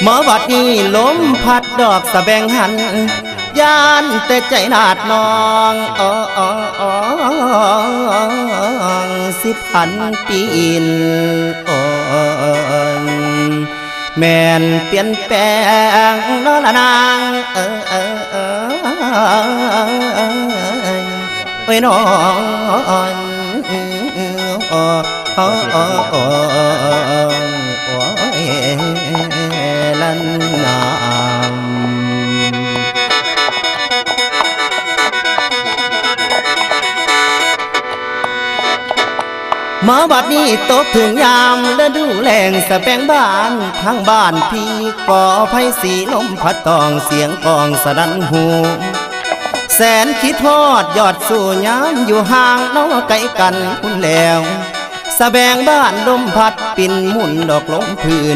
หมอบัดนี้ลมพัดดอกสะแบงหันยานแต่ใจนาดนอง10,000 ปีนแม่นเปลี่ยนแปลงน้อละนางโอ้ยน้องลันงามมาบัดนี้ตกถึงยามและดูแหล่งสะแปงบ้านทางบ้านพี่ก่อไฟสีลมพัดตองเสียงกองสะดันหูแสนคิดทอดยอดสู่ยามอยู่ห่างน้อไกลกันคุณแล้วสะแบงบ้านลมพัดปิ่นหมุนดอกลมพื้น